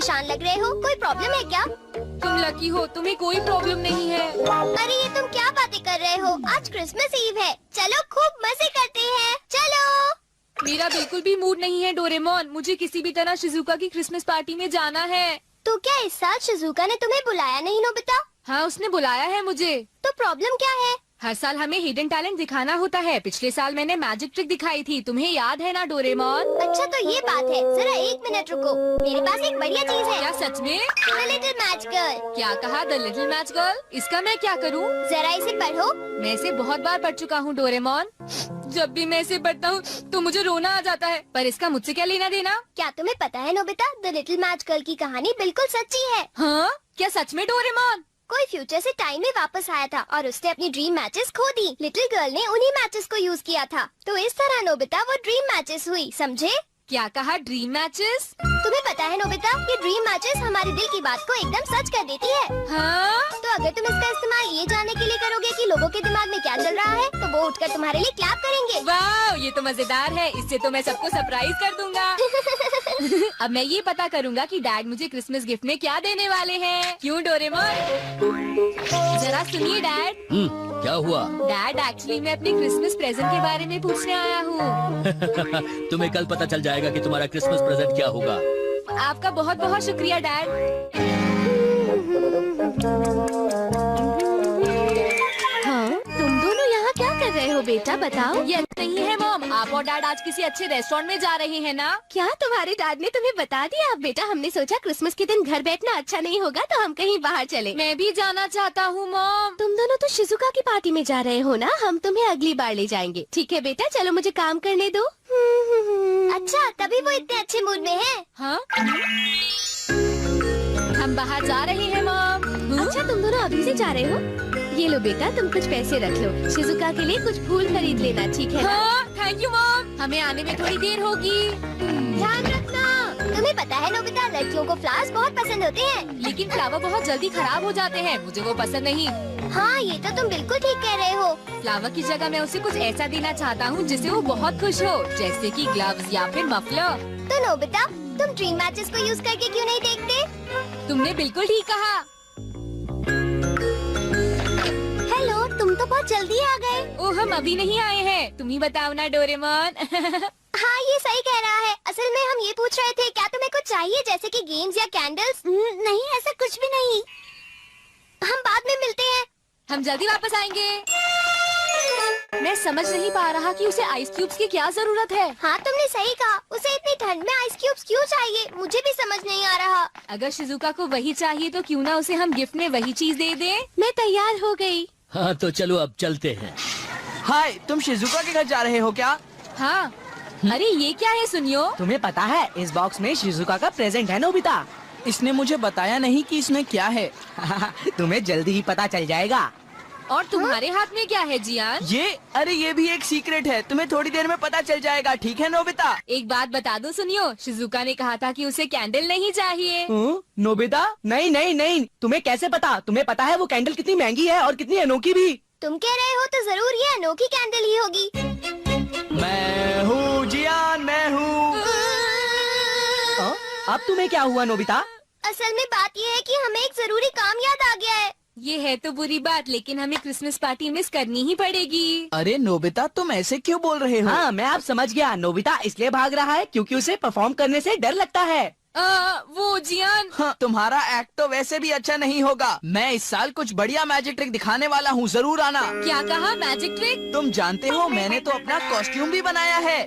परेशान लग रहे हो, कोई प्रॉब्लम है क्या? तुम लकी हो, तुम्हें कोई प्रॉब्लम नहीं है। अरे ये तुम क्या बातें कर रहे हो? आज क्रिसमस ईव है, चलो खूब मजे करते हैं, चलो। मेरा बिल्कुल भी मूड नहीं है डोरेमोन, मुझे किसी भी तरह शिजुका की क्रिसमस पार्टी में जाना है। तो क्या इस साल शिजुका ने तुम्हें बुलाया नहीं नोबिता? हाँ, उसने बुलाया है मुझे। तो प्रॉब्लम क्या है? हर साल हमें हिडन टैलेंट दिखाना होता है। पिछले साल मैंने मैजिक ट्रिक दिखाई थी, तुम्हें याद है ना डोरेमोन? अच्छा तो ये बात है, जरा एक मिनट रुको, मेरे पास एक बढ़िया चीज है। क्या सच में? The little match girl. क्या कहा? The little match girl? इसका मैं क्या करूँ? जरा इसे पढ़ो। मैं इसे बहुत बार पढ़ चुका हूँ डोरेमोन। जब भी मैं इसे पढ़ता हूँ तो मुझे रोना आ जाता है, पर इसका मुझसे क्या लेना देना? क्या तुम्हें पता है Nobita, the little match girl की कहानी बिल्कुल सच्ची है। हाँ, क्या सच में डोरेमोन? कोई फ्यूचर से टाइम में वापस आया था और उसने अपनी ड्रीम मैचेस खो दी। लिटिल गर्ल ने उन्हीं मैचेस को यूज किया था, तो इस तरह नोबिता वो ड्रीम मैचेस हुई, समझे? क्या कहा? Dream matches? तुम्हें पता है नोबिता, ये ड्रीम मैचेस हमारे दिल की बात को एकदम सच कर देती है। हाँ? तो अगर तुम इसका इस्तेमाल ये जानने के लिए करोगे कि लोगों के दिमाग में क्या चल रहा है, तो वो उठकर तुम्हारे लिए क्लैप करेंगे। वाह, ये तो मजेदार है, इससे तो मैं सबको सरप्राइज कर दूंगा। अब मैं ये पता करूंगा कि डैड मुझे क्रिसमस गिफ्ट में क्या देने वाले हैं। क्यों डोरेमोन? जरा सुनिए डैड। क्या हुआ? डैड, एक्चुअली मैं अपनी क्रिसमस प्रेजेंट के बारे में पूछने आया हूँ। तुम्हें कल पता चल जाएगा कि तुम्हारा क्रिसमस प्रेजेंट क्या होगा। आपका बहुत बहुत शुक्रिया डैड। हाँ, तुम दोनों यहाँ क्या कर रहे हो बेटा, बताओ। ये नहीं है मॉम, आप और डैड आज किसी अच्छे रेस्टोरेंट में जा रहे हैं ना? क्या तुम्हारे डैड ने तुम्हें बता दिया? बेटा, हमने सोचा क्रिसमस के दिन घर बैठना अच्छा नहीं होगा, तो हम कहीं बाहर चले। मैं भी जाना चाहता हूँ मॉम। तुम दोनों तो शिजुका की पार्टी में जा रहे हो ना, हम तुम्हें अगली बार ले जाएंगे। ठीक है बेटा, चलो मुझे काम करने दो। अच्छा, तभी वो इतने अच्छे मूड में है। हाँ? हम बाहर जा रहे हैं मॉम। अच्छा, तुम दोनों अभी से जा रहे हो? ये लो बेटा, तुम कुछ पैसे रख लो, शिजुका के लिए कुछ फूल खरीद लेना, ठीक है ना? हाँ, थैंक यू मॉम, हमें आने में थोड़ी देर होगी। ध्यान रखना। तुम्हें पता है नोबिता, लड़कियों को फ्लावर्स बहुत पसंद होते हैं। लेकिन फ्लावर बहुत जल्दी खराब हो जाते हैं, मुझे वो पसंद नहीं। हाँ, ये तो तुम बिल्कुल ठीक कह रहे हो। फ्लावर की जगह मैं उसे कुछ ऐसा देना चाहता हूँ जिससे वो बहुत खुश हो, जैसे कि ग्लव्स या फिर मफलर। तो नोबिता, तुम ड्रीम मैचेस को यूज करके क्यों नहीं देखते? तुमने बिल्कुल ठीक कहा। हेलो, तुम तो बहुत जल्दी आ गए। ओह, हम अभी नहीं आए हैं, तुम ही बताओ ना डोरेमोन। हाँ, ये सही कह रहा है। असल में हम ये पूछ रहे थे, क्या तुम्हें कुछ चाहिए जैसे कि गेम्स या कैंडल्स? नहीं, ऐसा कुछ भी नहीं। हम बाद में मिलते हैं। हम जल्दी वापस आएंगे। मैं समझ नहीं पा रहा कि उसे आइस क्यूब्स की क्या जरूरत है। हाँ, तुमने सही कहा, उसे इतनी ठंड में आइस क्यूब्स क्यों चाहिए, मुझे भी समझ नहीं आ रहा। अगर शिजुका को वही चाहिए तो क्यों ना उसे हम गिफ्ट में वही चीज दे दें। मैं तैयार हो गई। हाँ तो चलो अब चलते हैं। हाय, तुम शिजुका के घर जा रहे हो क्या? हाँ। अरे ये क्या है सुनियो? तुम्हें पता है इस बॉक्स में शिजुका का प्रेजेंट है नोबिता। इसने मुझे बताया नहीं कि इसमें क्या है। तुम्हें जल्दी ही पता चल जाएगा। और तुम्हारे हाथ में क्या है जियान? ये भी एक सीक्रेट है, तुम्हें थोड़ी देर में पता चल जाएगा, ठीक है नोबिता? एक बात बता दो सुनियो, शिजुका ने कहा था कि उसे कैंडल नहीं चाहिए। नोबिता, नहीं नहीं नहीं, तुम्हें कैसे पता? तुम्हें पता है वो कैंडल कितनी महंगी है और कितनी अनोखी भी। तुम कह रहे हो तो जरूर ये अनोखी कैंडल ही होगी। मैं हूँ जियान, मैं हूँ। अब तुम्हें क्या हुआ नोबिता? असल में बात ये है कि हमें एक जरूरी काम याद आ गया है। ये है तो बुरी बात, लेकिन हमें क्रिसमस पार्टी मिस करनी ही पड़ेगी। अरे नोबिता, तुम ऐसे क्यों बोल रहे हो? हाँ, मैं अब समझ गया। नोबिता इसलिए भाग रहा है क्योंकि उसे परफॉर्म करने से डर लगता है। वो जियान। हाँ, तुम्हारा एक्ट तो वैसे भी अच्छा नहीं होगा। मैं इस साल कुछ बढ़िया मैजिक ट्रिक दिखाने वाला हूँ, जरूर आना। क्या कहा? Magic trick? तुम जानते हो मैंने तो अपना कॉस्ट्यूम भी बनाया है।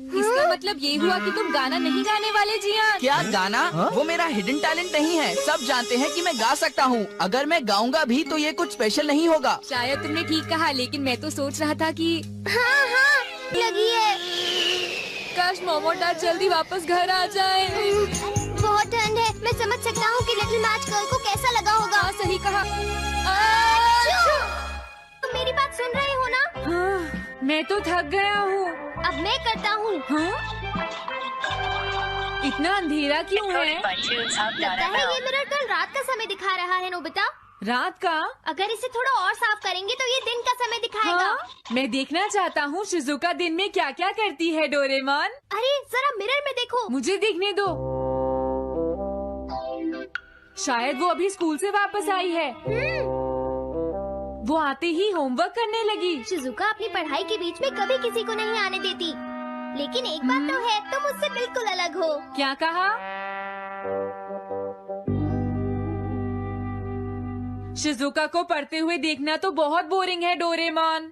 इसका मतलब ये हुआ कि तुम गाना नहीं गाने वाले जियान? क्या गाना? वो मेरा हिडन टैलेंट नहीं है, सब जानते हैं कि मैं गा सकता हूँ। अगर मैं गाऊंगा भी तो ये कुछ स्पेशल नहीं होगा। शायद तुमने ठीक कहा, लेकिन मैं तो सोच रहा था कि हाँ हाँ, लगी है। काश मोमो डैड जल्दी वापस घर आ जाए। बहुत ठंड है, मैं समझ सकता हूँ कि लिटिल मैच गर्ल को कैसा लगा होगा। हाँ, सही कहा। तुम मेरी बात सुन रहे हो ना? हाँ, मैं तो थक गया हूँ। अब मैं करता हूँ। हाँ? इतना अंधेरा क्यों है? लगता है ये मिरर कल रात का समय दिखा रहा है नोबिता। रात का? अगर इसे थोड़ा और साफ करेंगे तो ये दिन का समय दिखाएगा। हाँ? मैं देखना चाहता हूँ शिजुका दिन में क्या क्या करती है डोरेमोन। अरे जरा मिरर में देखो। मुझे देखने दो। शायद वो अभी स्कूल से वापस आई है। वो आते ही होमवर्क करने लगी। शिजुका अपनी पढ़ाई के बीच में कभी किसी को नहीं आने देती, लेकिन एक बात तो है, तुम उससे बिल्कुल अलग हो। क्या कहा? शिजुका को पढ़ते हुए देखना तो बहुत बोरिंग है डोरेमोन।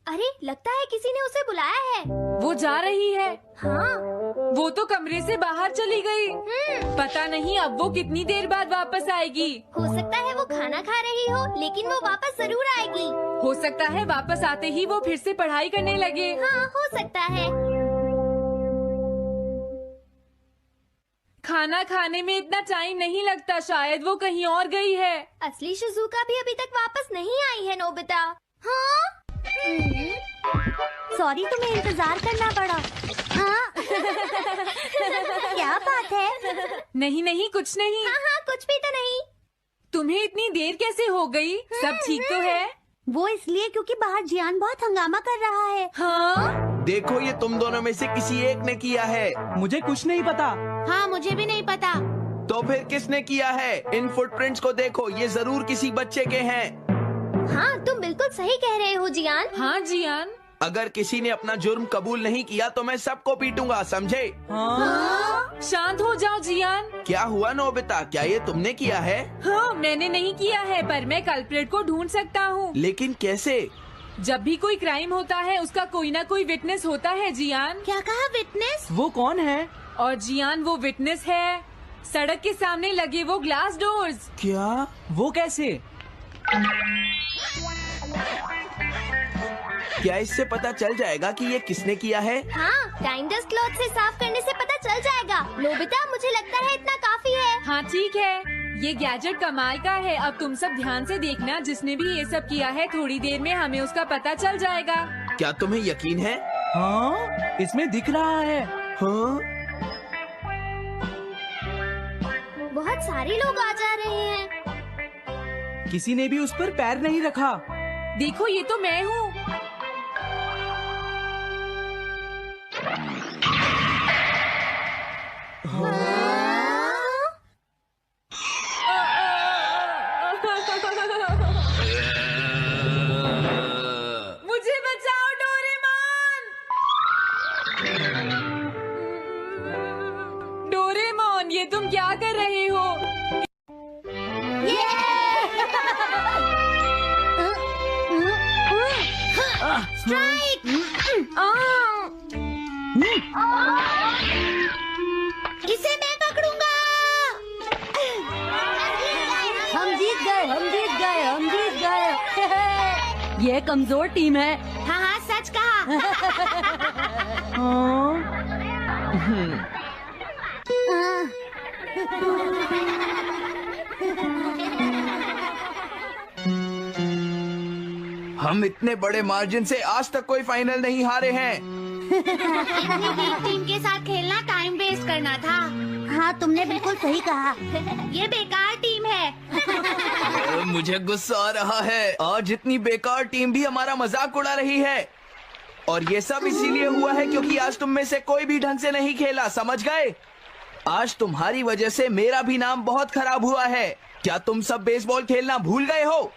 अरे लगता है किसी ने उसे बुलाया है। वो जा रही है। हाँ। वो तो कमरे से बाहर चली गई। पता नहीं अब वो कितनी देर बाद वापस आएगी। हो सकता है वो खाना खा रही हो, लेकिन वो वापस जरूर आएगी। हो सकता है वापस आते ही वो फिर से पढ़ाई करने लगे। हाँ, हो सकता है। खाना खाने में इतना टाइम नहीं लगता, शायद वो कहीं और गई है। असली शिजुका भी अभी तक वापस नहीं आई है नोबिता। हाँ? सॉरी, तुम्हें इंतजार करना पड़ा। हाँ? क्या बात है? नहीं नहीं कुछ नहीं। हाँ हाँ, कुछ भी तो नहीं। तुम्हें इतनी देर कैसे हो गई? सब ठीक तो है? वो इसलिए क्योंकि बाहर जियान बहुत हंगामा कर रहा है। हाँ? देखो, ये तुम दोनों में से किसी एक ने किया है। मुझे कुछ नहीं पता। हाँ, मुझे भी नहीं पता। तो फिर किसने किया है? इन फुटप्रिंट्स को देखो, ये जरूर किसी बच्चे के हैं। हाँ, तुम बिल्कुल सही कह रहे हो जियान। हाँ जियान। अगर किसी ने अपना जुर्म कबूल नहीं किया तो मैं सबको पीटूंगा, समझे? हाँ? शांत हो जाओ जियान। क्या हुआ नोबिता, क्या ये तुमने किया है? हाँ, मैंने नहीं किया है, पर मैं कल्प्रेट को ढूंढ सकता हूँ। लेकिन कैसे? जब भी कोई क्राइम होता है उसका कोई ना कोई विटनेस होता है जियान। क्या कहा, विटनेस? वो कौन है? और जियान वो विटनेस है। सड़क के सामने लगे वो ग्लास डोर्स। क्या? वो कैसे? क्या इससे पता चल जाएगा कि ये किसने किया है? हाँ, टाइम डस्ट क्लॉथ से साफ करने से पता चल जाएगा। नोबिता, मुझे लगता है इतना काफी है। हाँ ठीक है, ये गैजेट कमाल का है। अब तुम सब ध्यान से देखना, जिसने भी ये सब किया है थोड़ी देर में हमें उसका पता चल जाएगा। क्या तुम्हें यकीन है? हाँ, इसमें दिख रहा है। हाँ? बहुत सारे लोग आ जा रहे हैं। किसी ने भी उस पर पैर नहीं रखा। देखो, ये तो मैं हूँ। मुझे बचाओ डोरेमोन। डोरेमोन, ये तुम क्या कर रहे हो? स्ट्राइक! इसे मैं पकड़ूंगा। हम जीत गए, हम जीत गए, हम जीत गए। ये कमजोर टीम है। हाँ हाँ, सच कहा। हम इतने बड़े मार्जिन से आज तक कोई फाइनल नहीं हारे हैं। इतनी वीक टीम के साथ खेलना टाइम वेस्ट करना था। हाँ, तुमने बिल्कुल सही कहा। ये बेकार टीम है। मुझे गुस्सा आ रहा है। आज इतनी बेकार टीम भी हमारा मजाक उड़ा रही है, और ये सब इसीलिए हुआ है क्योंकि आज तुम में से कोई भी ढंग से नहीं खेला, समझ गए? आज तुम्हारी वजह से मेरा भी नाम बहुत खराब हुआ है। क्या तुम सब बेसबॉल खेलना भूल गए हो?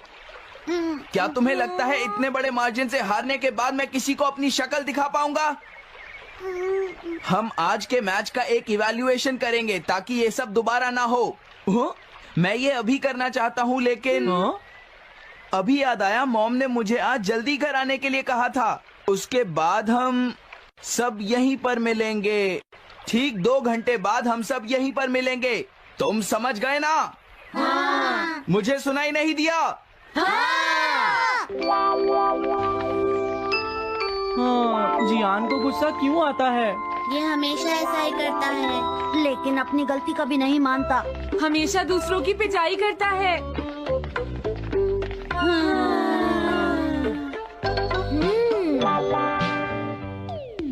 क्या तुम्हें लगता है इतने बड़े मार्जिन से हारने के बाद मैं किसी को अपनी शक्ल दिखा पाऊंगा? हम आज के मैच का एक इवैल्यूएशन करेंगे ताकि ये सब दोबारा ना हो। मैं ये अभी करना चाहता हूँ, लेकिन अभी याद आया मॉम ने मुझे आज जल्दी घर आने के लिए कहा था। उसके बाद हम सब यहीं पर मिलेंगे। ठीक 2 घंटे बाद हम सब यहीं पर मिलेंगे। तुम समझ गए ना? हाँ। मुझे सुनाई नहीं दिया? हाँ, जियान को गुस्सा क्यों आता है? ये हमेशा ऐसा ही करता है, लेकिन अपनी गलती कभी नहीं मानता। हमेशा दूसरों की पिटाई करता है।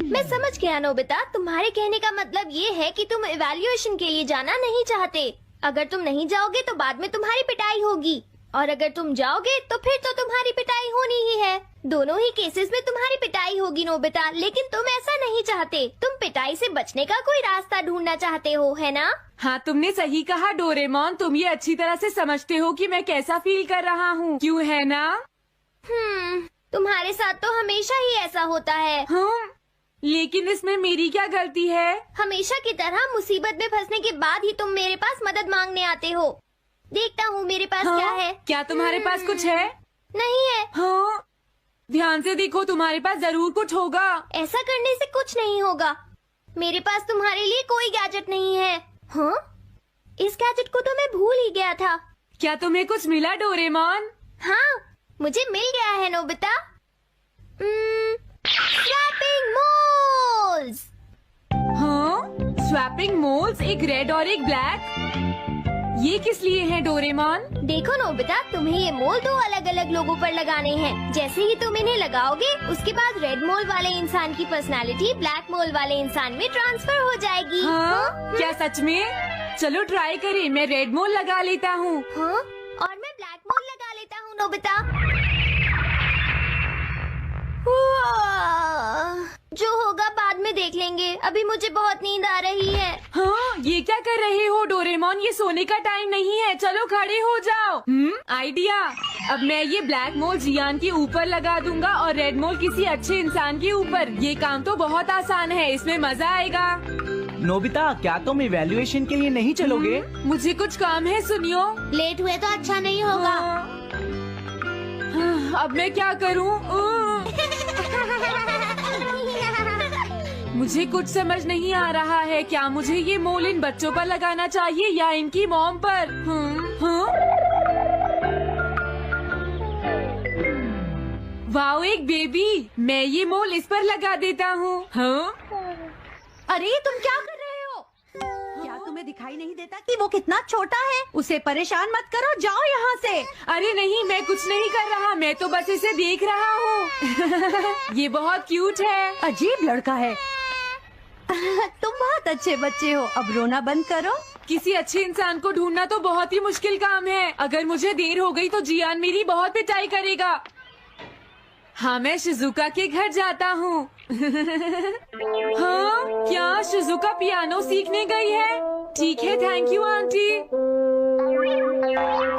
मैं समझ गया नोबिता, तुम्हारे कहने का मतलब ये है कि तुम इवैल्यूएशन के लिए जाना नहीं चाहते। अगर तुम नहीं जाओगे तो बाद में तुम्हारी पिटाई होगी। और अगर तुम जाओगे तो फिर तो तुम्हारी पिटाई होनी ही है। दोनों ही केसेस में तुम्हारी पिटाई होगी नोबिता, लेकिन तुम ऐसा नहीं चाहते। तुम पिटाई से बचने का कोई रास्ता ढूंढना चाहते हो, है ना? हाँ, तुमने सही कहा डोरेमोन। तुम ये अच्छी तरह से समझते हो कि मैं कैसा फील कर रहा हूँ, क्यों है ना? तुम्हारे साथ तो हमेशा ही ऐसा होता है। लेकिन इसमें मेरी क्या गलती है? हमेशा की तरह मुसीबत में फंसने के बाद ही तुम मेरे पास मदद मांगने आते हो। देखता हूँ मेरे पास क्या है। क्या तुम्हारे पास कुछ है? नहीं है। हाँ, ध्यान से देखो, तुम्हारे पास जरूर कुछ होगा। ऐसा करने से कुछ नहीं होगा। मेरे पास तुम्हारे लिए कोई गैजेट नहीं है। हाँ, इस गैजेट को तो मैं भूल ही गया था। क्या तुम्हें कुछ मिला डोरेमोन? हाँ, मुझे मिल गया है नोबिता। Swapping moles. हाँ, स्वैपिंग मोल्स, एक रेड और एक ब्लैक। ये किस लिए है डोरेमोन? देखो नोबिता, तुम्हें ये मोल दो अलग अलग लोगों पर लगाने हैं। जैसे ही तुम इन्हें लगाओगे, उसके बाद रेड मोल वाले इंसान की पर्सनालिटी ब्लैक मोल वाले इंसान में ट्रांसफर हो जाएगी। हाँ? क्या सच में? चलो ट्राई करें। मैं रेड मोल लगा लेता हूँ। हाँ? और मैं ब्लैक मोल लगा लेता हूँ नोबिता। जो होगा बाद में देख लेंगे। अभी मुझे बहुत नींद आ रही है। हाँ, ये क्या कर रहे हो डोरेमोन? ये सोने का टाइम नहीं है। चलो खड़े हो जाओ। आइडिया। अब मैं ये ब्लैक मोल जियान के ऊपर लगा दूंगा और रेड मोल किसी अच्छे इंसान के ऊपर। ये काम तो बहुत आसान है, इसमें मजा आएगा। नोबिता, क्या तुम इवैल्यूएशन के लिए नहीं चलोगे? मुझे कुछ काम है, सुनियो। लेट हुए तो अच्छा नहीं होगा। अब मैं क्या करूँ? मुझे कुछ समझ नहीं आ रहा है। क्या मुझे ये मोल इन बच्चों पर लगाना चाहिए या इनकी मॉम पर? वाओ, एक बेबी। मैं ये मोल इस पर लगा देता हूँ। अरे तुम क्या कर रहे हो? क्या तुम्हें दिखाई नहीं देता कि वो कितना छोटा है? उसे परेशान मत करो, जाओ यहाँ से। अरे नहीं, मैं कुछ नहीं कर रहा। मैं तो बस इसे देख रहा हूँ। ये बहुत क्यूट है। अजीब लड़का है। तुम बहुत अच्छे बच्चे हो। अब रोना बंद करो। किसी अच्छे इंसान को ढूंढना तो बहुत ही मुश्किल काम है। अगर मुझे देर हो गई तो जियान मेरी बहुत पिटाई करेगा। हाँ, मैं शिजुका के घर जाता हूँ। हाँ, क्या शिजुका पियानो सीखने गई है? ठीक है, थैंक यू आंटी।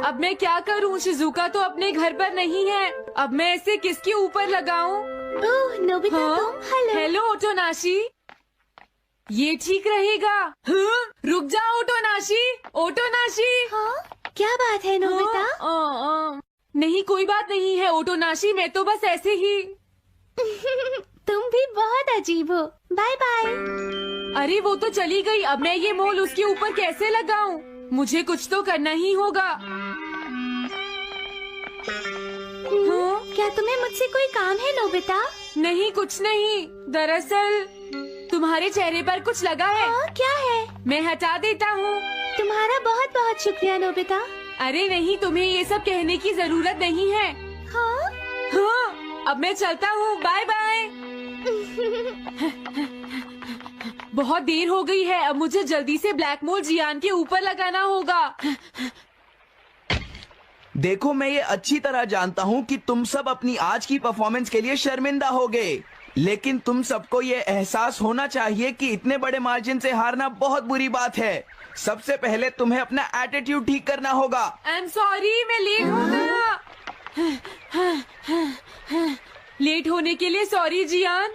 अब मैं क्या करूँ? शिजुका तो अपने घर पर नहीं है। अब मैं इसे किसके ऊपर लगाऊं? ओह नोबिता, तुम। हेलो ओटोनाशी। ये ठीक रहेगा। हाँ? रुक जाओ ओटोनाशी। ओटोनाशी। हाँ? क्या बात है नोबिता? नहीं, कोई बात नहीं है ओटोनाशी। मैं तो बस ऐसे ही। तुम भी बहुत अजीब हो। Bye bye. अरे वो तो चली गई। अब मैं ये मोल उसके ऊपर कैसे लगाऊं? मुझे कुछ तो करना ही होगा। क्या तुम्हें मुझसे कोई काम है नोबिता? नहीं, कुछ नहीं। दरअसल तुम्हारे चेहरे पर कुछ लगा है। क्या है? मैं हटा देता हूँ। तुम्हारा बहुत बहुत शुक्रिया नोबिता। अरे नहीं, तुम्हें ये सब कहने की जरूरत नहीं है। हाँ? हाँ, अब मैं चलता हूँ। Bye bye. बहुत देर हो गई है। अब मुझे जल्दी से ब्लैक मोल जियान के ऊपर लगाना होगा। देखो, मैं ये अच्छी तरह जानता हूँ कि तुम सब अपनी आज की परफॉर्मेंस के लिए शर्मिंदा होगे, लेकिन तुम सबको ये एहसास होना चाहिए कि इतने बड़े मार्जिन से हारना बहुत बुरी बात है। सबसे पहले तुम्हें अपना एटीट्यूड ठीक करना होगा। आई एम सॉरी, मैं लेट हो गया। लेट होने के लिए सॉरी जियान।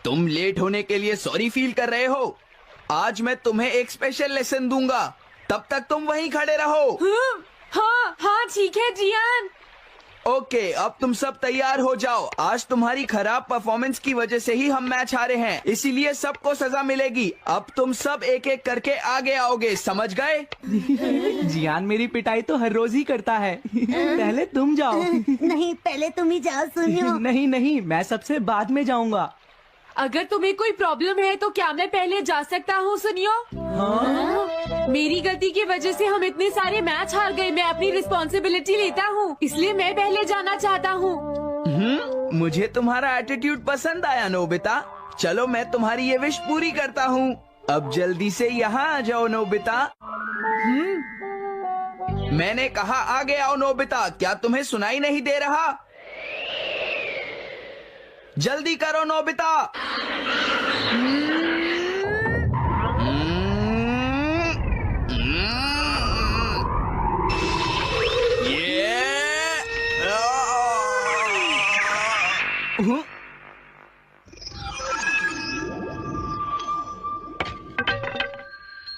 तुम लेट होने के लिए सॉरी फील कर रहे हो? आज मैं तुम्हें एक स्पेशल लेसन दूंगा, तब तक तुम वहीं खड़े रहो। हाँ हाँ, ठीक है जियान। ओके, अब तुम सब तैयार हो जाओ। आज तुम्हारी खराब परफॉर्मेंस की वजह से ही हम मैच हारे हैं, इसीलिए सबको सजा मिलेगी। अब तुम सब एक एक करके आगे आओगे, समझ गए? जियान मेरी पिटाई तो हर रोज ही करता है। पहले तुम जाओ। नहीं, पहले तुम ही जाओ सुनियो। नहीं नहीं, मैं सबसे बाद में जाऊंगा। अगर तुम्हें कोई प्रॉब्लम है तो क्या मैं पहले जा सकता हूँ सुनियो? मेरी गलती की वजह से हम इतने सारे मैच हार गए। मैं अपनी रिस्पॉन्सिबिलिटी लेता हूँ, इसलिए मैं पहले जाना चाहता हूँ। मुझे तुम्हारा एटीट्यूड पसंद आया नोबिता। चलो मैं तुम्हारी ये विश पूरी करता हूँ। अब जल्दी से यहाँ आ जाओ नोबिता। मैंने कहा आगे आओ नोबिता, क्या तुम्हें सुनाई नहीं दे रहा? जल्दी करो नोबिता।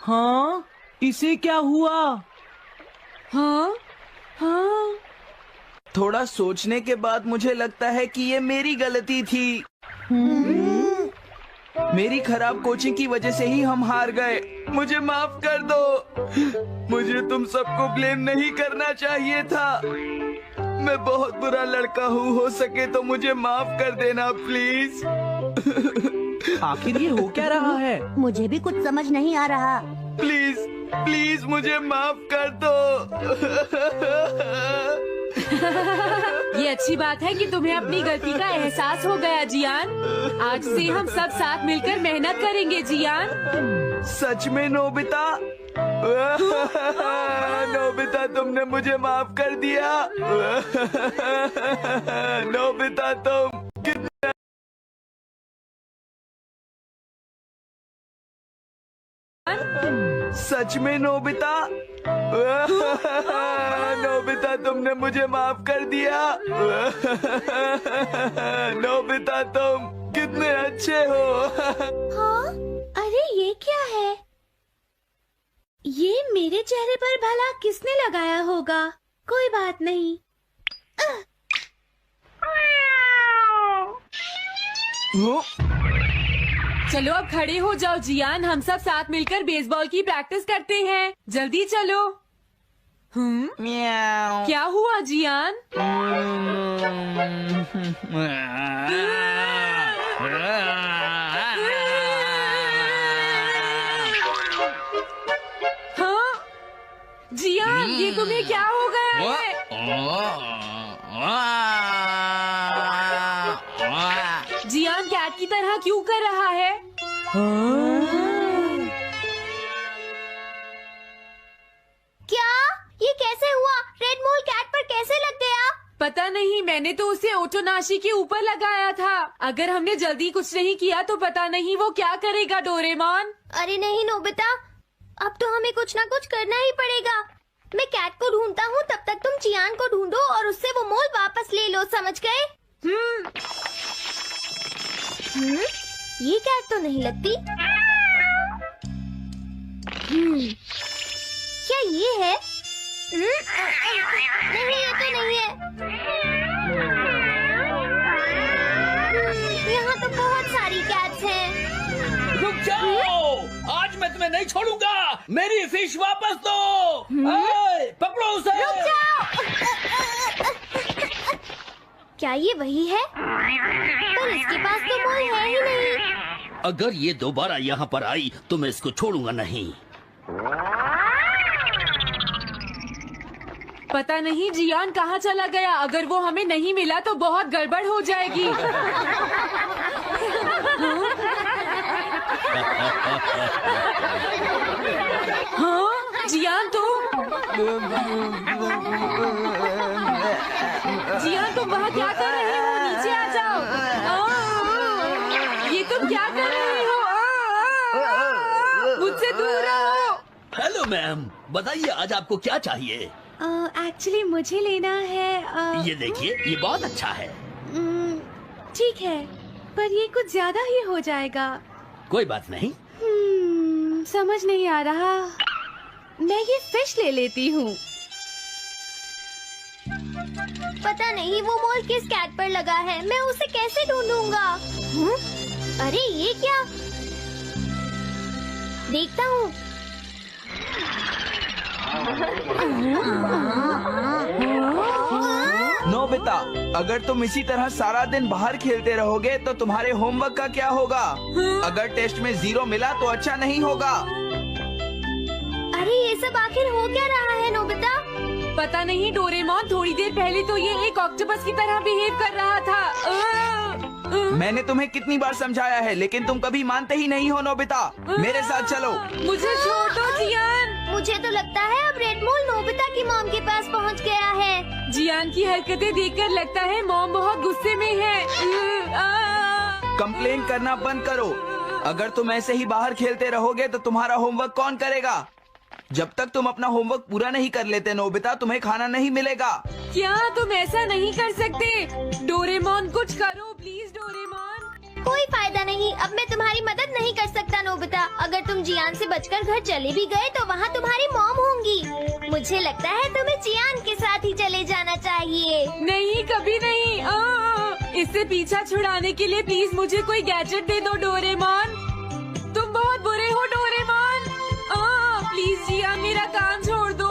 हाँ, इसे क्या हुआ? हाँ हाँ। थोड़ा सोचने के बाद मुझे लगता है कि ये मेरी गलती थी। मेरी खराब कोचिंग की वजह से ही हम हार गए। मुझे माफ कर दो। मुझे तुम सबको ब्लेम नहीं करना चाहिए था। मैं बहुत बुरा लड़का हूँ, हो सके तो मुझे माफ कर देना प्लीज। आखिर ये हो क्या रहा है? मुझे भी कुछ समझ नहीं आ रहा। प्लीज प्लीज मुझे माफ कर दो। ये अच्छी बात है कि तुम्हें अपनी गलती का एहसास हो गया जियान। आज से हम सब साथ मिलकर मेहनत करेंगे जियान। सच में नोबिता? नोबिता तुमने मुझे माफ कर दिया। नोबिता तुम कितना सच में नोबिता? नोबिता तुमने मुझे माफ कर दिया। नोबिता तुम कितने अच्छे हो। हाँ? अरे ये क्या है? ये मेरे चेहरे पर भला किसने लगाया होगा? कोई बात नहीं। चलो अब खड़े हो जाओ जियान, हम सब साथ मिलकर बेसबॉल की प्रैक्टिस करते हैं। जल्दी चलो। म्याऊ। क्या हुआ जियान? हाँ जियान, ये तुम्हें क्या हो गया है? जियान कैट की तरह क्यों कर रहा है? क्या? ये कैसे हुआ? रेड मोल कैट पर कैसे लग गया? पता नहीं, मैंने तो उसे ओटोनाशी के ऊपर लगाया था। अगर हमने जल्दी कुछ नहीं किया तो पता नहीं वो क्या करेगा डोरेमोन। अरे नहीं नोबिता, अब तो हमें कुछ ना कुछ करना ही पड़ेगा। मैं कैट को ढूंढता हूँ, तब तक तुम चियान को ढूंढो और उससे वो मोल वापस ले लो, समझ गए? ये कैट तो नहीं लगती। क्या ये है? नहीं, ये तो नहीं है। यहाँ तो बहुत सारी कैट्स हैं। रुक जाओ, आज मैं तुम्हें नहीं छोड़ूंगा। मेरी फिश वापस दो। पकड़ो उसे। रुक जाओ। क्या ये वही है? पर इसके पास तो मोल है ही नहीं। अगर ये दोबारा यहाँ पर आई तो मैं इसको छोड़ूंगा नहीं। पता नहीं जियान कहाँ चला गया। अगर वो हमें नहीं मिला तो बहुत गड़बड़ हो जाएगी। हाँ जियान तुम वहाँ क्या कर रहे हो? नीचे आ जाओ। ये तुम क्या कर रहे हो? मुझसे दूर रहो। हेलो मैम, बताइए आज आपको क्या चाहिए? एक्चुअली मुझे लेना है ये देखिए, ये बहुत अच्छा है। ठीक है, पर ये कुछ ज्यादा ही हो जाएगा। कोई बात नहीं। समझ नहीं आ रहा। मैं ये फिश ले लेती हूँ। पता नहीं वो मोल किस कैट पर लगा है। मैं उसे कैसे ढूंढूंगा? अरे ये क्या? देखता हूँ। नोबिता, अगर तुम इसी तरह सारा दिन बाहर खेलते रहोगे तो तुम्हारे होमवर्क का क्या होगा? अगर टेस्ट में 0 मिला तो अच्छा नहीं होगा। अरे ये सब आखिर हो क्या रहा है नोबिता? पता नहीं डोरेमोन, थोड़ी देर पहले तो ये एक ऑक्टोपस की तरह बिहेव कर रहा था। मैंने तुम्हें कितनी बार समझाया है, लेकिन तुम कभी मानते ही नहीं हो नोबिता। मेरे साथ चलो। मुझे छोड़ दो जियान। मुझे तो लगता है अब रेड मोल नोबिता की मॉम के पास पहुंच गया है। जियान की हरकतें देखकर लगता है मॉम बहुत गुस्से में है। कंप्लेन करना बंद करो। अगर तुम ऐसे ही बाहर खेलते रहोगे तो तुम्हारा होमवर्क कौन करेगा? जब तक तुम अपना होमवर्क पूरा नहीं कर लेते नोबिता, तुम्हें खाना नहीं मिलेगा। क्या तुम ऐसा नहीं कर सकते? डोरेमोन कुछ करो प्लीज डोरेमोन। कोई फायदा नहीं, अब मैं तुम्हारी मदद नहीं कर सकता नोबिता। अगर तुम जियान से बचकर घर चले भी गए तो वहाँ तुम्हारी मॉम होंगी। मुझे लगता है तुम्हें जियान के साथ ही चले जाना चाहिए। नहीं कभी नहीं। इससे पीछा छुड़ाने के लिए प्लीज मुझे कोई गैजेट दे दो डोरेमोन। तुम बहुत बुरे हो डोरेमोन। प्लीज जियान मेरा काम छोड़ दो।